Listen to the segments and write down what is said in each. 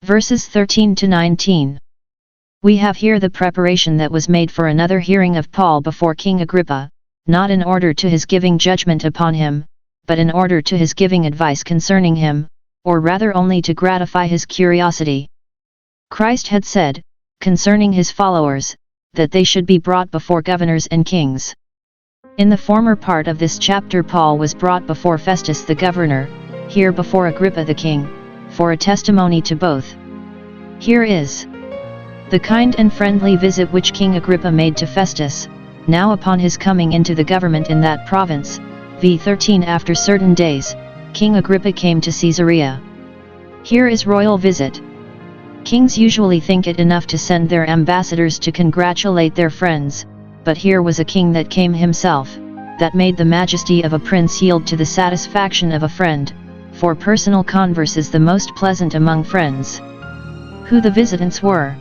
Verses 13 to 19. We have here the preparation that was made for another hearing of Paul before King Agrippa, not in order to his giving judgment upon him, but in order to his giving advice concerning him, or rather only to gratify his curiosity. Christ had said, concerning his followers, that they should be brought before governors and kings. In the former part of this chapter Paul was brought before Festus the governor, here before Agrippa the king, for a testimony to both. Here is the kind and friendly visit which King Agrippa made to Festus, now upon his coming into the government in that province. v. 13. After certain days, King Agrippa came to Caesarea. Here is royal visit. Kings usually think it enough to send their ambassadors to congratulate their friends, but here was a king that came himself, that made the majesty of a prince yield to the satisfaction of a friend, for personal converse is the most pleasant among friends. Who the visitants were?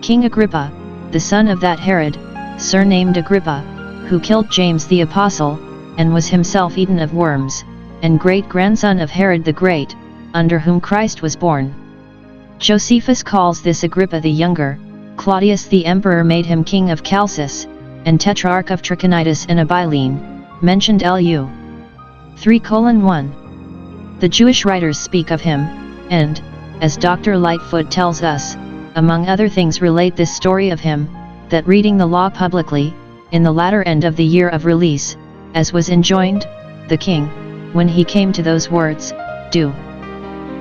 King Agrippa, the son of that Herod, surnamed Agrippa, who killed James the Apostle, and was himself eaten of worms, and great-grandson of Herod the Great, under whom Christ was born. Josephus calls this Agrippa the Younger. Claudius the Emperor made him king of Chalcis, and tetrarch of Trachonitis and Abilene, mentioned Lu 3:1. The Jewish writers speak of him, and, as Dr. Lightfoot tells us, among other things relate this story of him, that reading the law publicly, in the latter end of the year of release, as was enjoined, the king, when he came to those words, do.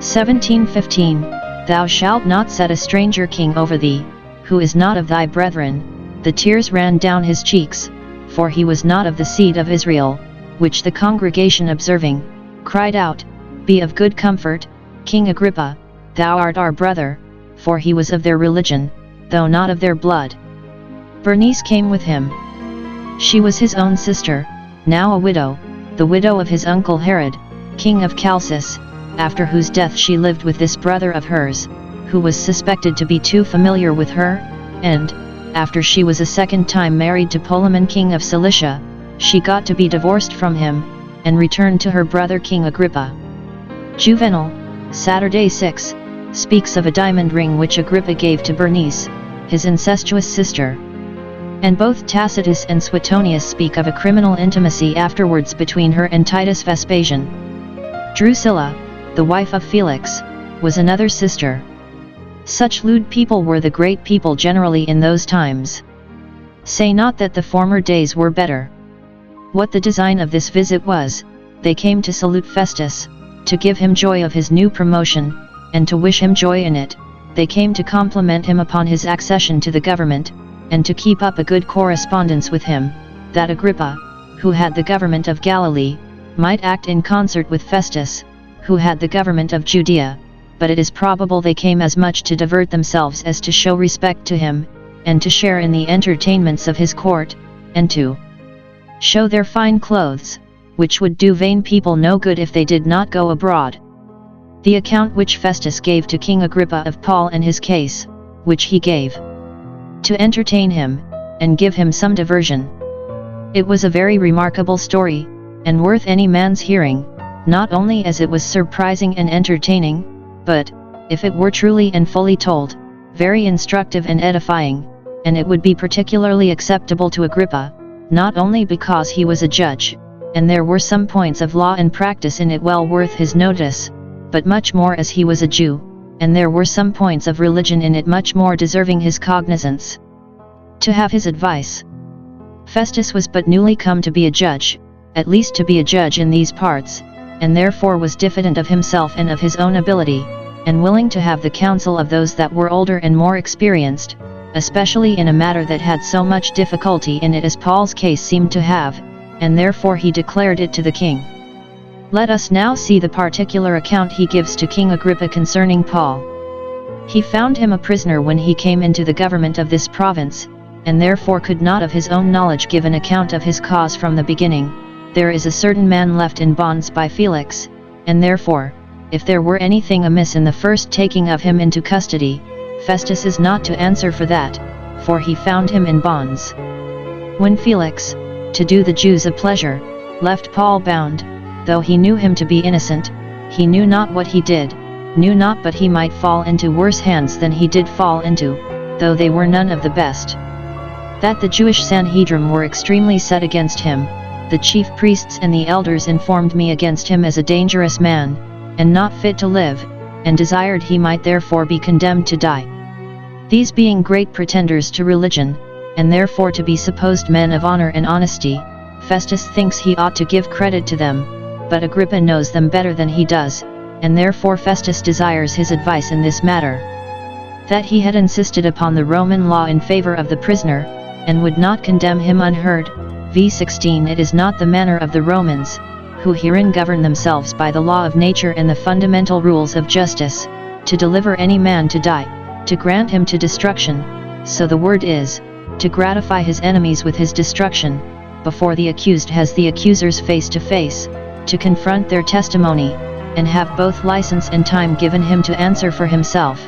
17:15, Thou shalt not set a stranger king over thee, who is not of thy brethren, the tears ran down his cheeks, for he was not of the seed of Israel, which the congregation observing, cried out, Be of good comfort, King Agrippa, thou art our brother, for he was of their religion, though not of their blood. Bernice came with him. She was his own sister, now a widow, the widow of his uncle Herod, king of Chalcis, after whose death she lived with this brother of hers, who was suspected to be too familiar with her, and, after she was a second time married to Polemon king of Cilicia, she got to be divorced from him, and returned to her brother King Agrippa. Juvenal, Saturday 6, speaks of a diamond ring which Agrippa gave to Bernice, his incestuous sister. And both Tacitus and Suetonius speak of a criminal intimacy afterwards between her and Titus Vespasian. Drusilla, the wife of Felix, was another sister. Such lewd people were the great people generally in those times. Say not that the former days were better. What the design of this visit was, they came to salute Festus, to give him joy of his new promotion, and to wish him joy in it. They came to compliment him upon his accession to the government, and to keep up a good correspondence with him, that Agrippa, who had the government of Galilee, might act in concert with Festus, who had the government of Judea, but it is probable they came as much to divert themselves as to show respect to him, and to share in the entertainments of his court, and to show their fine clothes, which would do vain people no good if they did not go abroad. The account which Festus gave to King Agrippa of Paul and his case, which he gave to entertain him, and give him some diversion. It was a very remarkable story, and worth any man's hearing, not only as it was surprising and entertaining, but, if it were truly and fully told, very instructive and edifying, and it would be particularly acceptable to Agrippa, not only because he was a judge, and there were some points of law and practice in it well worth his notice, but much more as he was a Jew, and there were some points of religion in it much more deserving his cognizance. To have his advice. Festus was but newly come to be a judge, at least to be a judge in these parts, and therefore was diffident of himself and of his own ability, and willing to have the counsel of those that were older and more experienced, especially in a matter that had so much difficulty in it as Paul's case seemed to have, and therefore he declared it to the king. Let us now see the particular account he gives to King Agrippa concerning Paul. He found him a prisoner when he came into the government of this province, and therefore could not of his own knowledge give an account of his cause from the beginning. There is a certain man left in bonds by Felix, and therefore, if there were anything amiss in the first taking of him into custody, Festus is not to answer for that, for he found him in bonds. When Felix, to do the Jews a pleasure, left Paul bound, though he knew him to be innocent, he knew not what he did, knew not but he might fall into worse hands than he did fall into, though they were none of the best. That the Jewish Sanhedrim were extremely set against him, the chief priests and the elders informed me against him as a dangerous man, and not fit to live, and desired he might therefore be condemned to die. These being great pretenders to religion, and therefore to be supposed men of honor and honesty, Festus thinks he ought to give credit to them, but Agrippa knows them better than he does, and therefore Festus desires his advice in this matter. That he had insisted upon the Roman law in favor of the prisoner, and would not condemn him unheard. v16 It is not the manner of the Romans, who herein govern themselves by the law of nature and the fundamental rules of justice, to deliver any man to die, to grant him to destruction, so the word is, to gratify his enemies with his destruction, before the accused has the accusers face to face, to confront their testimony, and have both license and time given him to answer for himself.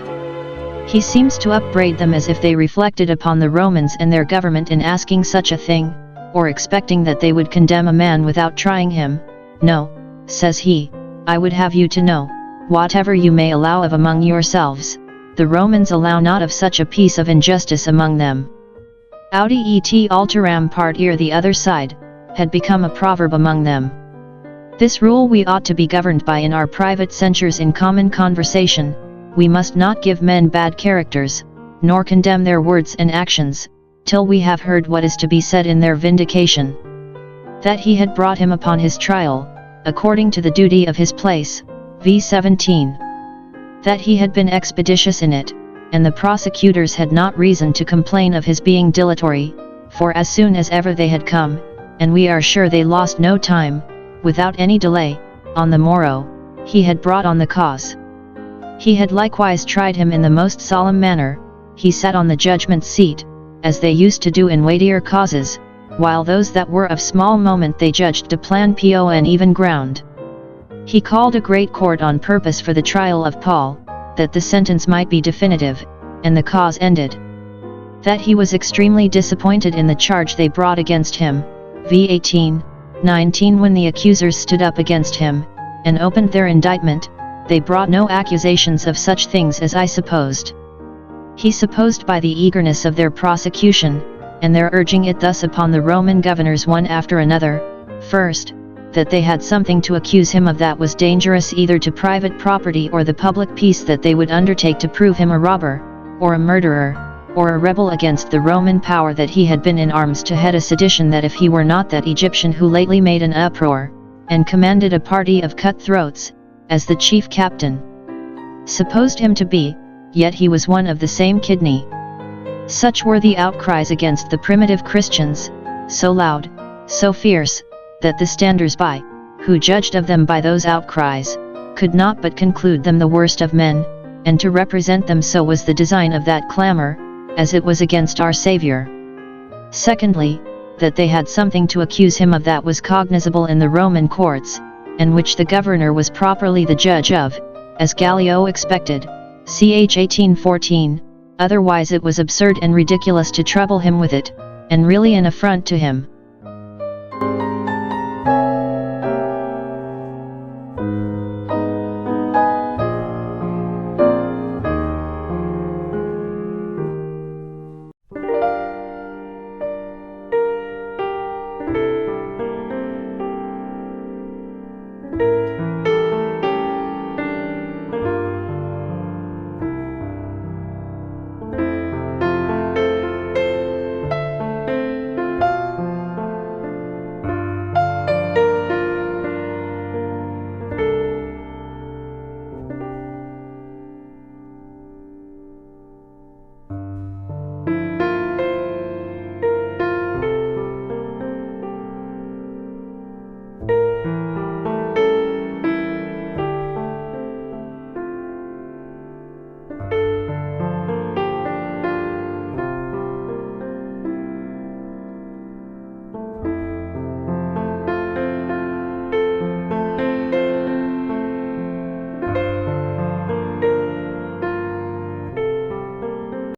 He seems to upbraid them as if they reflected upon the Romans and their government in asking such a thing, or expecting that they would condemn a man without trying him. No, says he, I would have you to know, whatever you may allow of among yourselves, the Romans allow not of such a piece of injustice among them. Audi et alteram part ear the other side, had become a proverb among them. This rule we ought to be governed by in our private censures in common conversation. We must not give men bad characters, nor condemn their words and actions, till we have heard what is to be said in their vindication. That he had brought him upon his trial, according to the duty of his place, v17. That he had been expeditious in it, and the prosecutors had not reason to complain of his being dilatory, for as soon as ever they had come, and we are sure they lost no time, without any delay, on the morrow, he had brought on the cause. He had likewise tried him in the most solemn manner. He sat on the judgment seat, as they used to do in weightier causes, while those that were of small moment they judged to plan on even ground. He called a great court on purpose for the trial of Paul, that the sentence might be definitive, and the cause ended. That he was extremely disappointed in the charge they brought against him, v18-19 When the accusers stood up against him, and opened their indictment, they brought no accusations of such things as I supposed. He supposed by the eagerness of their prosecution, and their urging it thus upon the Roman governors one after another, first, that they had something to accuse him of that was dangerous either to private property or the public peace, that they would undertake to prove him a robber, or a murderer, or a rebel against the Roman power, that he had been in arms to head a sedition, that if he were not that Egyptian who lately made an uproar, and commanded a party of cutthroats, as the chief captain supposed him to be, yet he was one of the same kidney. Such were the outcries against the primitive Christians, so loud, so fierce, that the standers-by, who judged of them by those outcries, could not but conclude them the worst of men, and to represent them so was the design of that clamor, as it was against our Saviour. Secondly, that they had something to accuse him of that was cognizable in the Roman courts, and which the governor was properly the judge of, as Gallio expected, ch. 1814, otherwise it was absurd and ridiculous to trouble him with it, and really an affront to him.